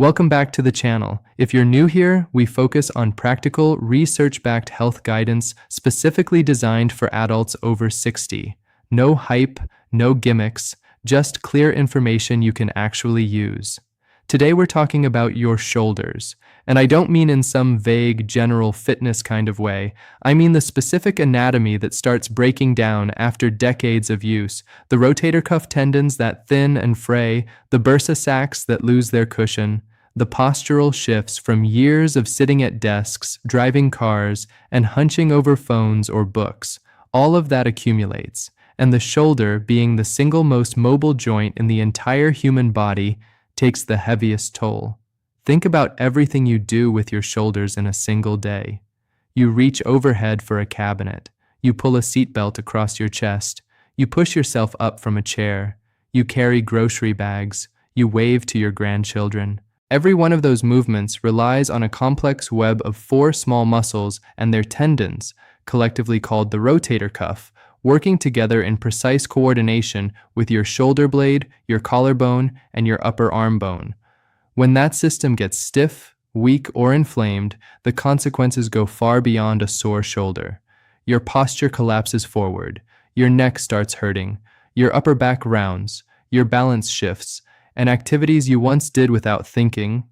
Welcome back to the channel. If you're new here, we focus on practical, research-backed health guidance specifically designed for adults over 60. No hype, no gimmicks, just clear information you can actually use. Today we're talking about your shoulders, and I don't mean in some vague, general fitness kind of way. I mean the specific anatomy that starts breaking down after decades of use, the rotator cuff tendons that thin and fray, the bursa sacs that lose their cushion, the postural shifts from years of sitting at desks, driving cars, and hunching over phones or books. All of that accumulates, and the shoulder, being the single most mobile joint in the entire human body, takes the heaviest toll. Think about everything you do with your shoulders in a single day. You reach overhead for a cabinet. You pull a seatbelt across your chest. You push yourself up from a chair. You carry grocery bags. You wave to your grandchildren. Every one of those movements relies on a complex web of 4 small muscles and their tendons, collectively called the rotator cuff, working together in precise coordination with your shoulder blade, your collarbone, and your upper arm bone. When that system gets stiff, weak, or inflamed, the consequences go far beyond a sore shoulder. Your posture collapses forward, your neck starts hurting, your upper back rounds, your balance shifts, and activities you once did without thinking,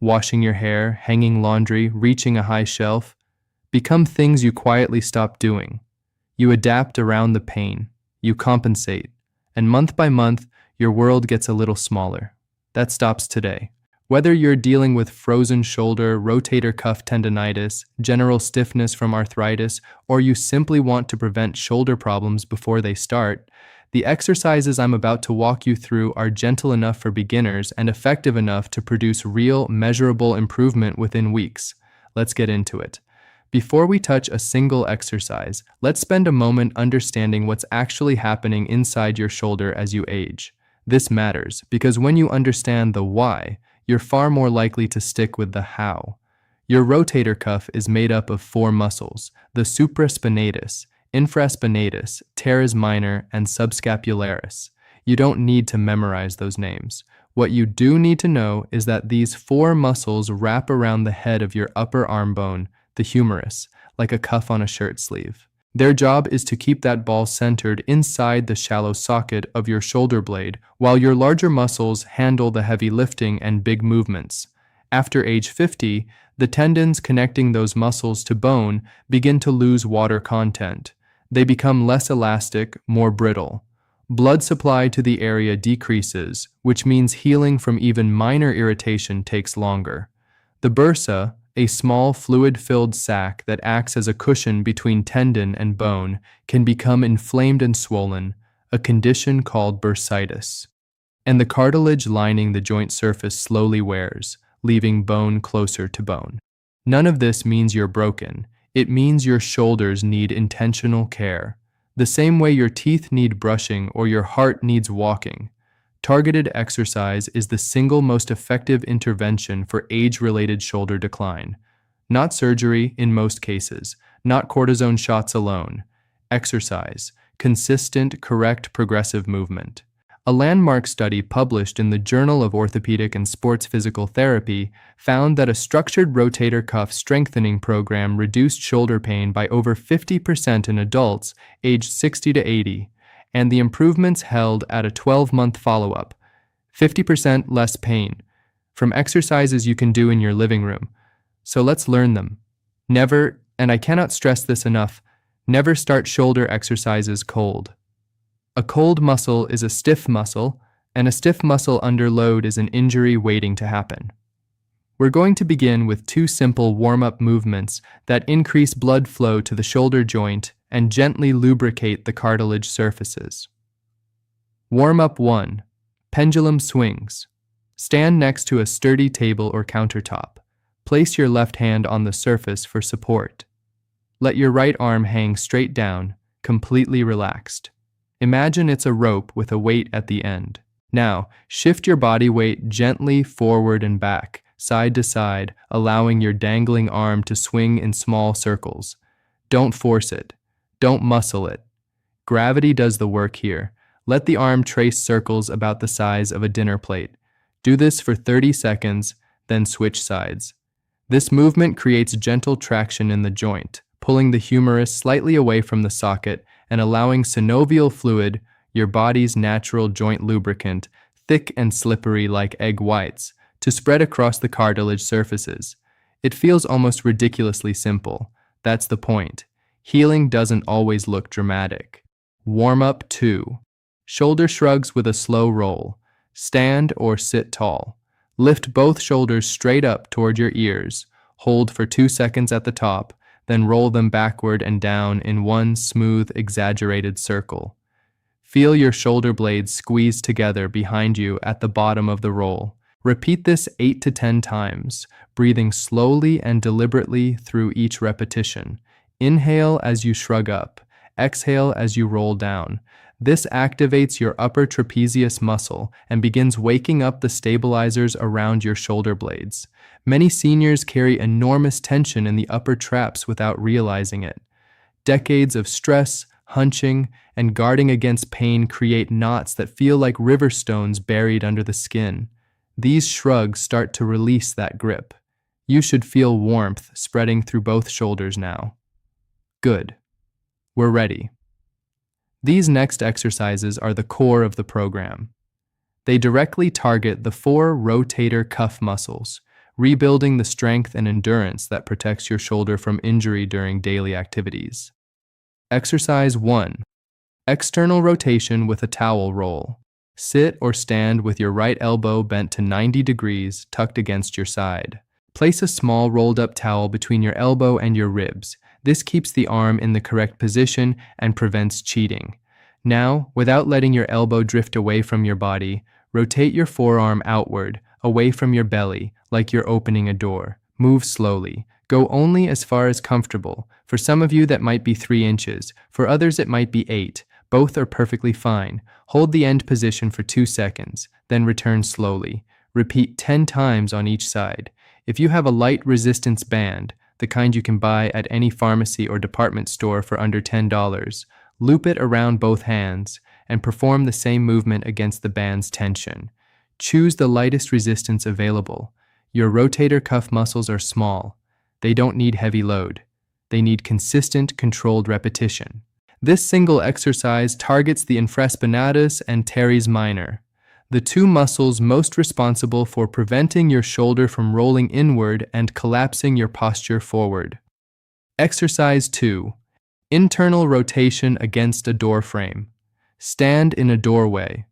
washing your hair, hanging laundry, reaching a high shelf, become things you quietly stop doing. You adapt around the pain, you compensate, and month by month, your world gets a little smaller. That stops today. Whether you're dealing with frozen shoulder, rotator cuff tendinitis, general stiffness from arthritis, or you simply want to prevent shoulder problems before they start, the exercises I'm about to walk you through are gentle enough for beginners and effective enough to produce real, measurable improvement within weeks. Let's get into it. Before we touch a single exercise, let's spend a moment understanding what's actually happening inside your shoulder as you age. This matters because when you understand the why, you're far more likely to stick with the how. Your rotator cuff is made up of 4 muscles: the supraspinatus, infraspinatus, teres minor, and subscapularis. You don't need to memorize those names. What you do need to know is that these 4 muscles wrap around the head of your upper arm bone, the humerus, like a cuff on a shirt sleeve. Their job is to keep that ball centered inside the shallow socket of your shoulder blade, while your larger muscles handle the heavy lifting and big movements. After age 50, the tendons connecting those muscles to bone begin to lose water content. They become less elastic, more brittle. Blood supply to the area decreases, which means healing from even minor irritation takes longer. The bursa, a small fluid-filled sac that acts as a cushion between tendon and bone, can become inflamed and swollen, a condition called bursitis. And the cartilage lining the joint surface slowly wears, leaving bone closer to bone. None of this means you're broken. It means your shoulders need intentional care. The same way your teeth need brushing or your heart needs walking. Targeted exercise is the single most effective intervention for age-related shoulder decline. Not surgery in most cases, not cortisone shots alone. Exercise, consistent, correct, progressive movement. A landmark study published in the Journal of Orthopedic and Sports Physical Therapy found that a structured rotator cuff strengthening program reduced shoulder pain by over 50% in adults aged 60 to 80. And the improvements held at a 12-month follow-up. 50% less pain from exercises you can do in your living room. So let's learn them. Never, and I cannot stress this enough, never start shoulder exercises cold. A cold muscle is a stiff muscle, and a stiff muscle under load is an injury waiting to happen. We're going to begin with 2 simple warm-up movements that increase blood flow to the shoulder joint and gently lubricate the cartilage surfaces. Warm-up 1. Pendulum swings. Stand next to a sturdy table or countertop. Place your left hand on the surface for support. Let your right arm hang straight down, completely relaxed. Imagine it's a rope with a weight at the end. Now, shift your body weight gently forward and back, side to side, allowing your dangling arm to swing in small circles. Don't force it. Don't muscle it. Gravity does the work here. Let the arm trace circles about the size of a dinner plate. Do this for 30 seconds, then switch sides. This movement creates gentle traction in the joint, pulling the humerus slightly away from the socket and allowing synovial fluid, your body's natural joint lubricant, thick and slippery like egg whites, to spread across the cartilage surfaces. It feels almost ridiculously simple. That's the point. Healing doesn't always look dramatic. Warm-up 2. Shoulder shrugs with a slow roll. Stand or sit tall. Lift both shoulders straight up toward your ears. Hold for 2 seconds at the top, then roll them backward and down in one smooth, exaggerated circle. Feel your shoulder blades squeeze together behind you at the bottom of the roll. Repeat this 8 to 10 times, breathing slowly and deliberately through each repetition. Inhale as you shrug up. Exhale as you roll down. This activates your upper trapezius muscle and begins waking up the stabilizers around your shoulder blades. Many seniors carry enormous tension in the upper traps without realizing it. Decades of stress, hunching, and guarding against pain create knots that feel like river stones buried under the skin. These shrugs start to release that grip. You should feel warmth spreading through both shoulders now. Good. We're ready. These next exercises are the core of the program. They directly target the 4 rotator cuff muscles, rebuilding the strength and endurance that protects your shoulder from injury during daily activities. Exercise 1. External rotation with a towel roll. Sit or stand with your right elbow bent to 90 degrees, tucked against your side. Place a small rolled-up towel between your elbow and your ribs. This keeps the arm in the correct position and prevents cheating. Now, without letting your elbow drift away from your body, rotate your forearm outward, away from your belly, like you're opening a door. Move slowly. Go only as far as comfortable. For some of you, that might be 3 inches. For others, it might be 8. Both are perfectly fine. Hold the end position for 2 seconds, then return slowly. Repeat 10 times on each side. If you have a light resistance band, the kind you can buy at any pharmacy or department store for under $10, loop it around both hands and perform the same movement against the band's tension. Choose the lightest resistance available. Your rotator cuff muscles are small. They don't need heavy load. They need consistent, controlled repetition. This single exercise targets the infraspinatus and teres minor, the 2 muscles most responsible for preventing your shoulder from rolling inward and collapsing your posture forward. Exercise 2. Internal rotation against a door frame. Stand in a doorway.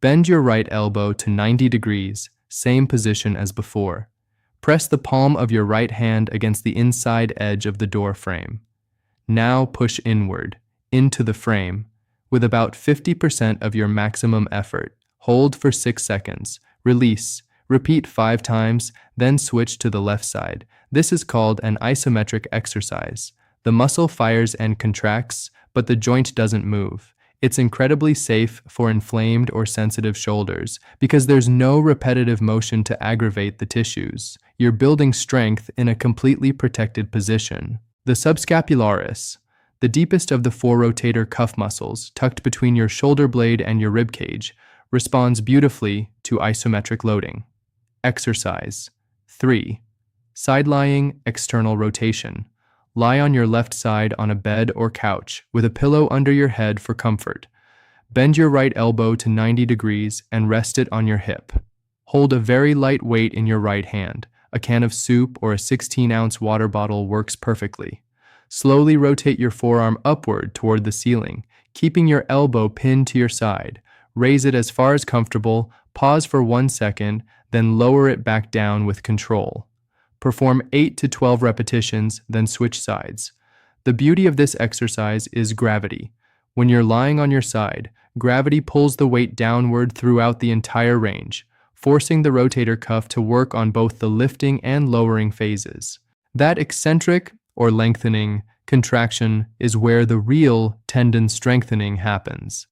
Bend your right elbow to 90 degrees, same position as before. Press the palm of your right hand against the inside edge of the door frame. Now push inward, into the frame, with about 50% of your maximum effort. Hold for 6 seconds. Release. Repeat 5 times, then switch to the left side. This is called an isometric exercise. The muscle fires and contracts, but the joint doesn't move. It's incredibly safe for inflamed or sensitive shoulders because there's no repetitive motion to aggravate the tissues. You're building strength in a completely protected position. The subscapularis, the deepest of the 4 rotator cuff muscles tucked between your shoulder blade and your rib cage, responds beautifully to isometric loading. Exercise 3. Side-lying external rotation. Lie on your left side on a bed or couch with a pillow under your head for comfort. Bend your right elbow to 90 degrees and rest it on your hip. Hold a very light weight in your right hand. A can of soup or a 16-ounce water bottle works perfectly. Slowly rotate your forearm upward toward the ceiling, keeping your elbow pinned to your side. Raise it as far as comfortable, pause for 1 second, then lower it back down with control. Perform 8 to 12 repetitions, then switch sides. The beauty of this exercise is gravity. When you're lying on your side, gravity pulls the weight downward throughout the entire range, forcing the rotator cuff to work on both the lifting and lowering phases. That eccentric, or lengthening, contraction is where the real tendon strengthening happens.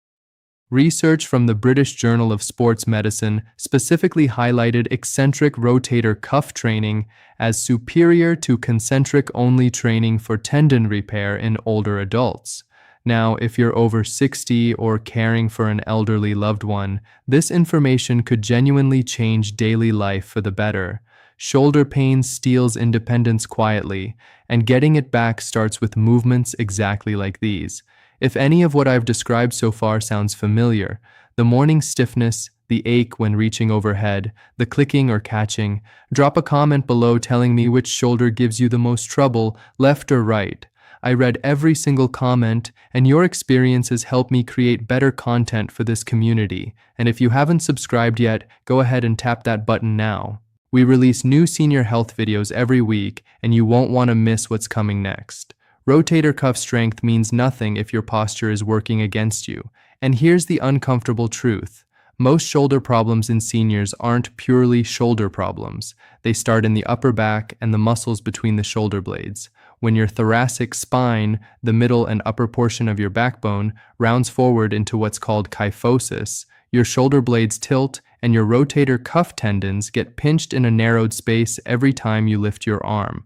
Research from the British Journal of Sports Medicine specifically highlighted eccentric rotator cuff training as superior to concentric-only training for tendon repair in older adults. Now, if you're over 60 or caring for an elderly loved one, this information could genuinely change daily life for the better. Shoulder pain steals independence quietly, and getting it back starts with movements exactly like these. If any of what I've described so far sounds familiar, the morning stiffness, the ache when reaching overhead, the clicking or catching, drop a comment below telling me which shoulder gives you the most trouble, left or right. I read every single comment, and your experiences help me create better content for this community. And if you haven't subscribed yet, go ahead and tap that button now. We release new senior health videos every week, and you won't want to miss what's coming next. Rotator cuff strength means nothing if your posture is working against you. And here's the uncomfortable truth. Most shoulder problems in seniors aren't purely shoulder problems. They start in the upper back and the muscles between the shoulder blades. When your thoracic spine, the middle and upper portion of your backbone, rounds forward into what's called kyphosis, your shoulder blades tilt and your rotator cuff tendons get pinched in a narrowed space every time you lift your arm.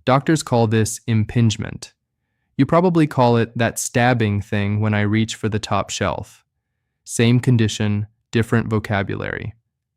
Doctors call this impingement. You probably call it that stabbing thing when I reach for the top shelf. Same condition, different vocabulary.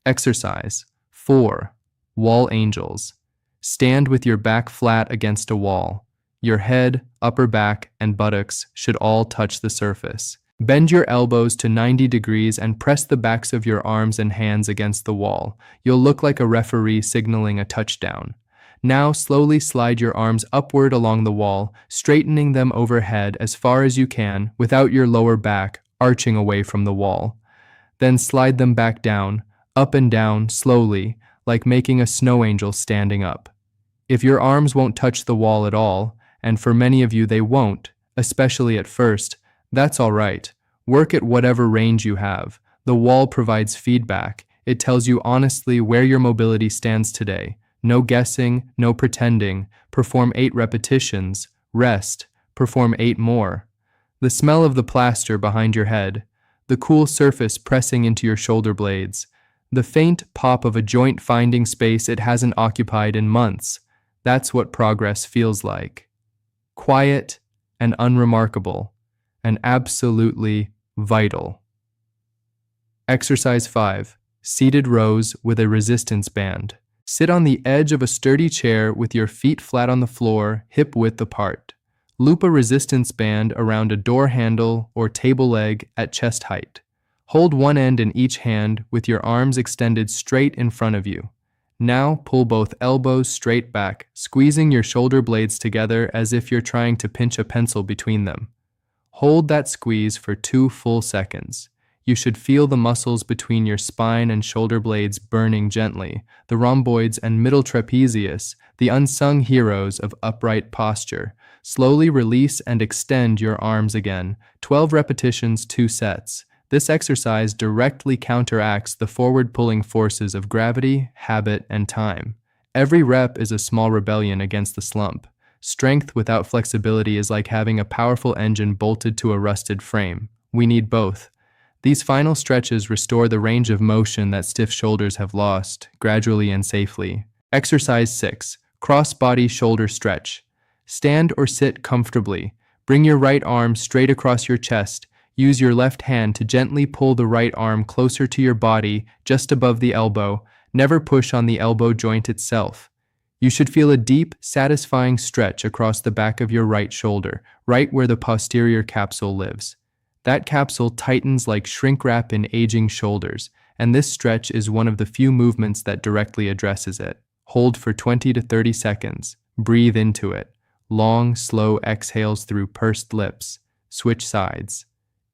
Exercise. 4. Wall angels. Stand with your back flat against a wall. Your head, upper back, and buttocks should all touch the surface. Bend your elbows to 90 degrees and press the backs of your arms and hands against the wall. You'll look like a referee signaling a touchdown. Now slowly slide your arms upward along the wall, straightening them overhead as far as you can without your lower back arching away from the wall. Then slide them back down, up and down, slowly, like making a snow angel standing up. If your arms won't touch the wall at all, and for many of you they won't, especially at first, that's all right. Work at whatever range you have. The wall provides feedback. It tells you honestly where your mobility stands today. No guessing, no pretending. Perform 8 repetitions. Rest. Perform 8 more. The smell of the plaster behind your head. The cool surface pressing into your shoulder blades. The faint pop of a joint finding space it hasn't occupied in months. That's what progress feels like. Quiet and unremarkable, and absolutely vital. Exercise 5. Seated rows with a resistance band. Sit on the edge of a sturdy chair with your feet flat on the floor, hip width apart. Loop a resistance band around a door handle or table leg at chest height. Hold one end in each hand with your arms extended straight in front of you. Now pull both elbows straight back, squeezing your shoulder blades together as if you're trying to pinch a pencil between them. Hold that squeeze for 2 full seconds. You should feel the muscles between your spine and shoulder blades burning gently, the rhomboids and middle trapezius, the unsung heroes of upright posture. Slowly release and extend your arms again. 12 repetitions, 2 sets. This exercise directly counteracts the forward-pulling forces of gravity, habit, and time. Every rep is a small rebellion against the slump. Strength without flexibility is like having a powerful engine bolted to a rusted frame. We need both. These final stretches restore the range of motion that stiff shoulders have lost, gradually and safely. Exercise 6. Cross-body shoulder stretch. Stand or sit comfortably. Bring your right arm straight across your chest. Use your left hand to gently pull the right arm closer to your body, just above the elbow. Never push on the elbow joint itself. You should feel a deep, satisfying stretch across the back of your right shoulder, right where the posterior capsule lives. That capsule tightens like shrink wrap in aging shoulders, and this stretch is one of the few movements that directly addresses it. Hold for 20 to 30 seconds. Breathe into it. Long, slow exhales through pursed lips. Switch sides.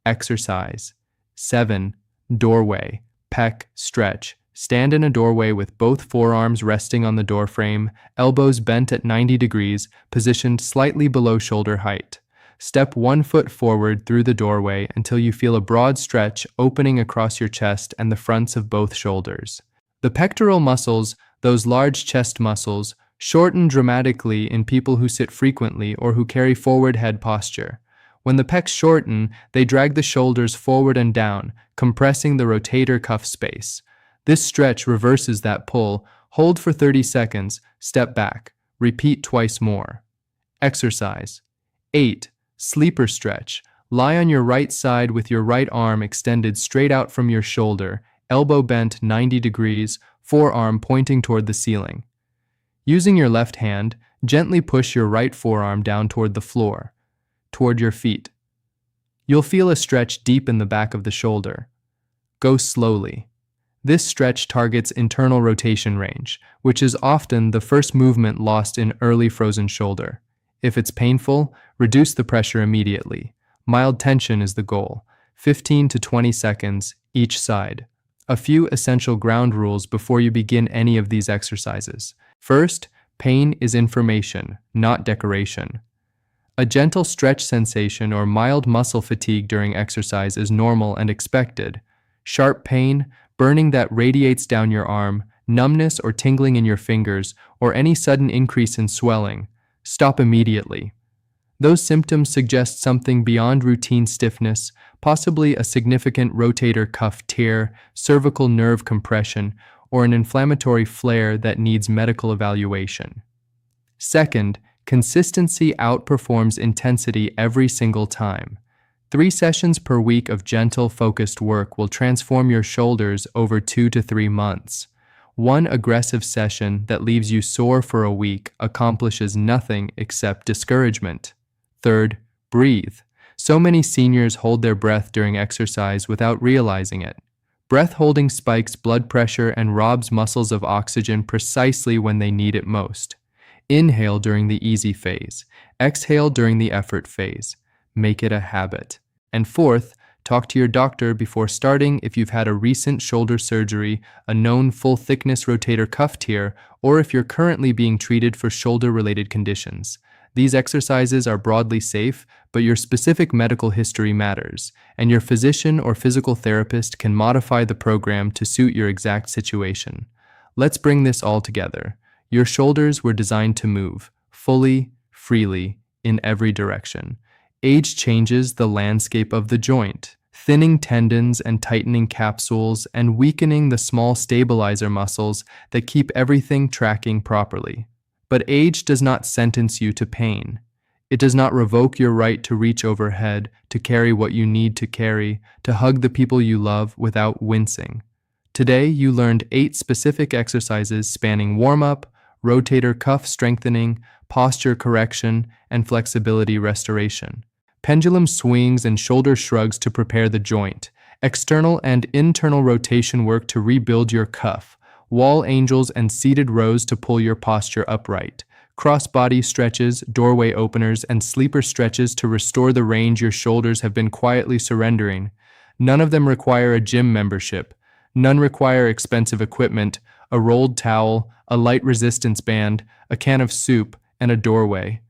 Exercise. 7. Doorway. Pec stretch. Stand in a doorway with both forearms resting on the doorframe, elbows bent at 90 degrees, positioned slightly below shoulder height. Step 1 foot forward through the doorway until you feel a broad stretch opening across your chest and the fronts of both shoulders. The pectoral muscles, those large chest muscles, shorten dramatically in people who sit frequently or who carry forward head posture. When the pecs shorten, they drag the shoulders forward and down, compressing the rotator cuff space. This stretch reverses that pull. Hold for 30 seconds, step back. Repeat twice more. Exercise. 8. Sleeper stretch. Lie on your right side with your right arm extended straight out from your shoulder, elbow bent 90 degrees, forearm pointing toward the ceiling. Using your left hand, gently push your right forearm down toward the floor, toward your feet. You'll feel a stretch deep in the back of the shoulder. Go slowly. This stretch targets internal rotation range, which is often the first movement lost in early frozen shoulder. If it's painful, reduce the pressure immediately. Mild tension is the goal, 15 to 20 seconds each side. A few essential ground rules before you begin any of these exercises. First, pain is information, not decoration. A gentle stretch sensation or mild muscle fatigue during exercise is normal and expected. Sharp pain, burning that radiates down your arm, numbness or tingling in your fingers, or any sudden increase in swelling, stop immediately. Those symptoms suggest something beyond routine stiffness, possibly a significant rotator cuff tear, cervical nerve compression, or an inflammatory flare that needs medical evaluation. Second, consistency outperforms intensity every single time. 3 sessions per week of gentle, focused work will transform your shoulders over 2 to 3 months. One aggressive session that leaves you sore for a week accomplishes nothing except discouragement. Third, breathe. So many seniors hold their breath during exercise without realizing it. Breath holding spikes blood pressure and robs muscles of oxygen precisely when they need it most. Inhale during the easy phase. Exhale during the effort phase. Make it a habit. And fourth, talk to your doctor before starting if you've had a recent shoulder surgery, a known full-thickness rotator cuff tear, or if you're currently being treated for shoulder-related conditions. These exercises are broadly safe, but your specific medical history matters, and your physician or physical therapist can modify the program to suit your exact situation. Let's bring this all together. Your shoulders were designed to move, fully, freely, in every direction. Age changes the landscape of the joint, thinning tendons and tightening capsules and weakening the small stabilizer muscles that keep everything tracking properly. But age does not sentence you to pain. It does not revoke your right to reach overhead, to carry what you need to carry, to hug the people you love without wincing. Today, you learned 8 specific exercises spanning warm-up, rotator cuff strengthening, posture correction, and flexibility restoration. Pendulum swings and shoulder shrugs to prepare the joint. External and internal rotation work to rebuild your cuff. Wall angels and seated rows to pull your posture upright. Cross-body stretches, doorway openers, and sleeper stretches to restore the range your shoulders have been quietly surrendering. None of them require a gym membership. None require expensive equipment, a rolled towel, a light resistance band, a can of soup, and a doorway.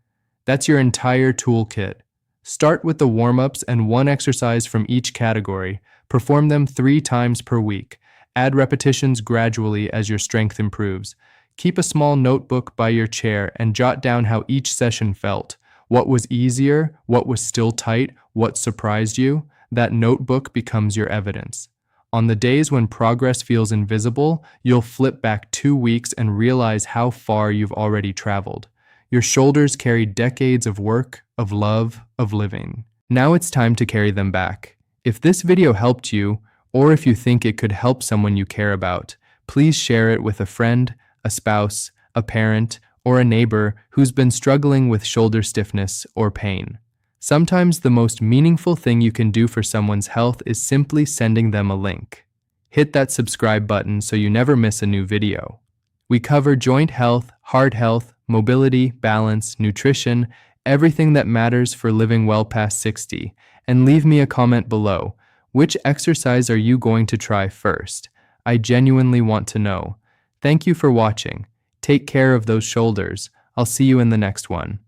That's your entire toolkit. Start with the warm-ups and 1 exercise from each category. Perform them 3 times per week. Add repetitions gradually as your strength improves. Keep a small notebook by your chair and jot down how each session felt. What was easier? What was still tight? What surprised you? That notebook becomes your evidence. On the days when progress feels invisible, you'll flip back 2 weeks and realize how far you've already traveled. Your shoulders carry decades of work, of love, of living. Now it's time to carry them back. If this video helped you, or if you think it could help someone you care about, please share it with a friend, a spouse, a parent, or a neighbor who's been struggling with shoulder stiffness or pain. Sometimes the most meaningful thing you can do for someone's health is simply sending them a link. Hit that subscribe button so you never miss a new video. We cover joint health, heart health, mobility, balance, nutrition, everything that matters for living well past 60. And leave me a comment below. Which exercise are you going to try first? I genuinely want to know. Thank you for watching. Take care of those shoulders. I'll see you in the next one.